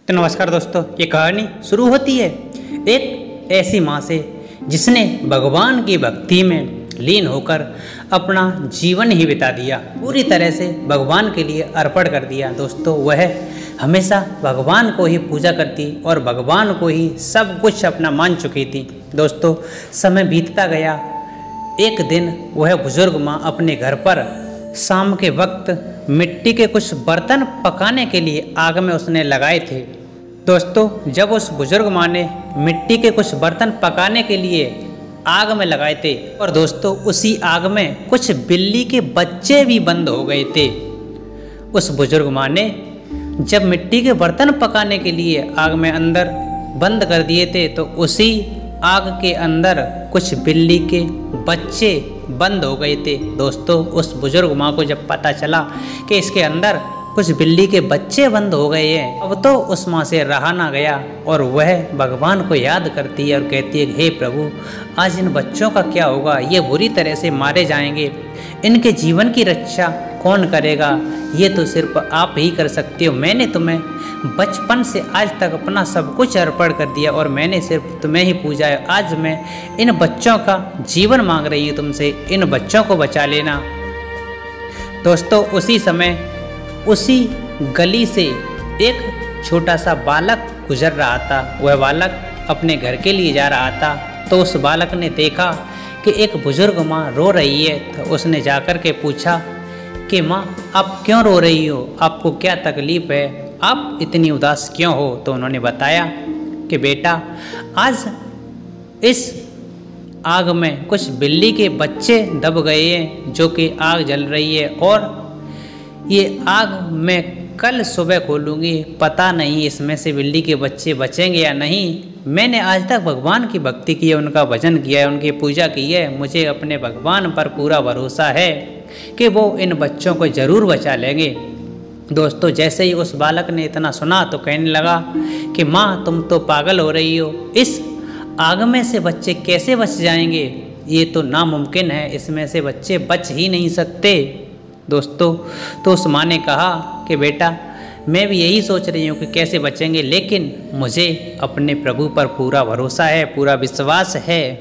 तो नमस्कार दोस्तों, ये कहानी शुरू होती है एक ऐसी माँ से जिसने भगवान की भक्ति में लीन होकर अपना जीवन ही बिता दिया, पूरी तरह से भगवान के लिए अर्पण कर दिया। दोस्तों, वह हमेशा भगवान को ही पूजा करती और भगवान को ही सब कुछ अपना मान चुकी थी। दोस्तों, समय बीतता गया। एक दिन वह बुजुर्ग माँ अपने घर पर शाम के वक्त मिट्टी के कुछ बर्तन पकाने के लिए आग में उसने लगाए थे। दोस्तों, जब उस बुजुर्ग माँ ने मिट्टी के कुछ बर्तन पकाने के लिए आग में लगाए थे और दोस्तों उसी आग में कुछ बिल्ली के बच्चे भी बंद हो गए थे। उस बुजुर्ग माँ ने जब मिट्टी के बर्तन पकाने के लिए आग में अंदर बंद कर दिए थे तो उसी आग के अंदर कुछ बिल्ली के बच्चे बंद हो गए थे। दोस्तों, उस बुजुर्ग माँ को जब पता चला कि इसके अंदर कुछ बिल्ली के बच्चे बंद हो गए हैं, अब तो उस माँ से रहा ना गया और वह भगवान को याद करती है और कहती है, हे प्रभु, आज इन बच्चों का क्या होगा? ये बुरी तरह से मारे जाएंगे, इनके जीवन की रक्षा कौन करेगा? ये तो सिर्फ आप ही कर सकते हो। मैंने तुम्हें बचपन से आज तक अपना सब कुछ अर्पण कर दिया और मैंने सिर्फ तुम्हें ही पूजा है। आज मैं इन बच्चों का जीवन मांग रही हूँ तुमसे, इन बच्चों को बचा लेना। दोस्तों, उसी समय उसी गली से एक छोटा सा बालक गुजर रहा था। वह बालक अपने घर के लिए जा रहा था तो उस बालक ने देखा कि एक बुजुर्ग माँ रो रही है। तो उसने जाकर के पूछा कि माँ, आप क्यों रो रही हो? आपको क्या तकलीफ़ है? आप इतनी उदास क्यों हो? तो उन्होंने बताया कि बेटा, आज इस आग में कुछ बिल्ली के बच्चे दब गए हैं जो कि आग जल रही है और ये आग मैं कल सुबह खोलूँगी। पता नहीं इसमें से बिल्ली के बच्चे बचेंगे या नहीं। मैंने आज तक भगवान की भक्ति की है, उनका भजन किया है, उनकी पूजा की है। मुझे अपने भगवान पर पूरा भरोसा है कि वो इन बच्चों को ज़रूर बचा लेंगे। दोस्तों, जैसे ही उस बालक ने इतना सुना तो कहने लगा कि माँ, तुम तो पागल हो रही हो। इस आग में से बच्चे कैसे बच जाएंगे? ये तो नामुमकिन है, इसमें से बच्चे बच ही नहीं सकते। दोस्तों, तो उस माँ ने कहा कि बेटा, मैं भी यही सोच रही हूँ कि कैसे बचेंगे, लेकिन मुझे अपने प्रभु पर पूरा भरोसा है, पूरा विश्वास है।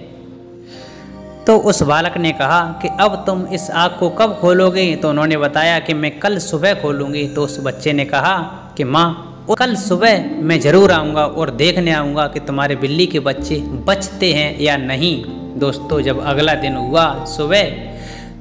तो उस बालक ने कहा कि अब तुम इस आग को कब खोलोगे? तो उन्होंने बताया कि मैं कल सुबह खोलूँगी। तो उस बच्चे ने कहा कि माँ, कल सुबह मैं ज़रूर आऊँगा और देखने आऊँगा कि तुम्हारे बिल्ली के बच्चे बचते हैं या नहीं। दोस्तों, जब अगला दिन हुआ सुबह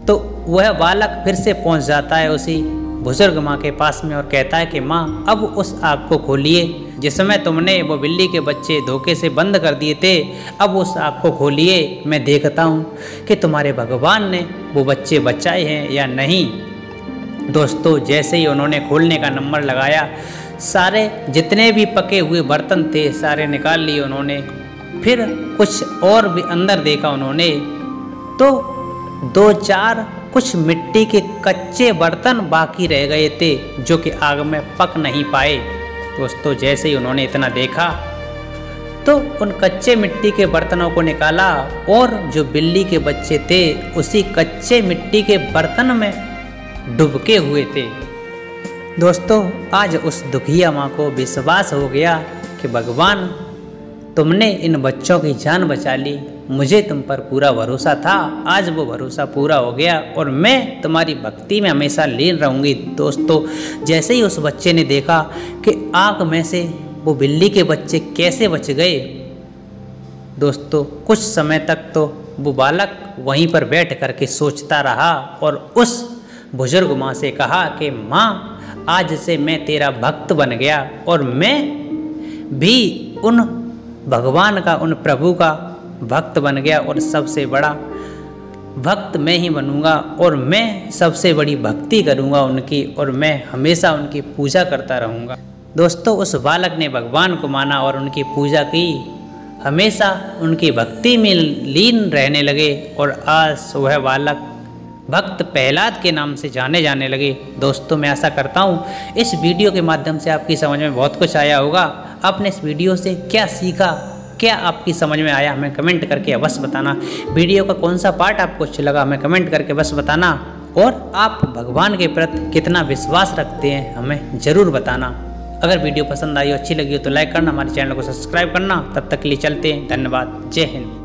तो वह बालक फिर से पहुंच जाता है उसी बुजुर्ग माँ के पास में और कहता है कि माँ, अब उस आग को खोलिए जिसमें तुमने वो बिल्ली के बच्चे धोखे से बंद कर दिए थे। अब उस आग को खोलिए, मैं देखता हूँ कि तुम्हारे भगवान ने वो बच्चे बचाए हैं या नहीं। दोस्तों, जैसे ही उन्होंने खोलने का नंबर लगाया, सारे जितने भी पके हुए बर्तन थे सारे निकाल लिए उन्होंने। फिर कुछ और भी अंदर देखा उन्होंने तो 2-4 कुछ मिट्टी के कच्चे बर्तन बाकी रह गए थे जो कि आग में पक नहीं पाए। दोस्तों, जैसे ही उन्होंने इतना देखा तो उन कच्चे मिट्टी के बर्तनों को निकाला और जो बिल्ली के बच्चे थे उसी कच्चे मिट्टी के बर्तन में डुबके हुए थे। दोस्तों, आज उस दुखिया माँ को विश्वास हो गया कि भगवान, तुमने इन बच्चों की जान बचा ली, मुझे तुम पर पूरा भरोसा था। आज वो भरोसा पूरा हो गया और मैं तुम्हारी भक्ति में हमेशा लीन रहूँगी। दोस्तों, जैसे ही उस बच्चे ने देखा कि आग में से वो बिल्ली के बच्चे कैसे बच गए, दोस्तों कुछ समय तक तो वो बालक वहीं पर बैठ करके सोचता रहा और उस बुजुर्ग माँ से कहा कि माँ, आज से मैं तेरा भक्त बन गया और मैं भी उन भगवान का, उन प्रभु का भक्त बन गया और सबसे बड़ा भक्त मैं ही बनूंगा और मैं सबसे बड़ी भक्ति करूंगा उनकी और मैं हमेशा उनकी पूजा करता रहूंगा। दोस्तों, उस बालक ने भगवान को माना और उनकी पूजा की, हमेशा उनकी भक्ति में लीन रहने लगे और आज वह बालक भक्त प्रहलाद के नाम से जाने जाने लगे। दोस्तों, मैं आशा करता हूँ इस वीडियो के माध्यम से आपकी समझ में बहुत कुछ आया होगा। आपने इस वीडियो से क्या सीखा, क्या आपकी समझ में आया, हमें कमेंट करके अवश्य बताना। वीडियो का कौन सा पार्ट आपको अच्छा लगा हमें कमेंट करके बस बताना और आप भगवान के प्रति कितना विश्वास रखते हैं हमें ज़रूर बताना। अगर वीडियो पसंद आई हो, अच्छी लगी हो तो लाइक करना, हमारे चैनल को सब्सक्राइब करना। तब तक के लिए चलते हैं, धन्यवाद, जय हिंद।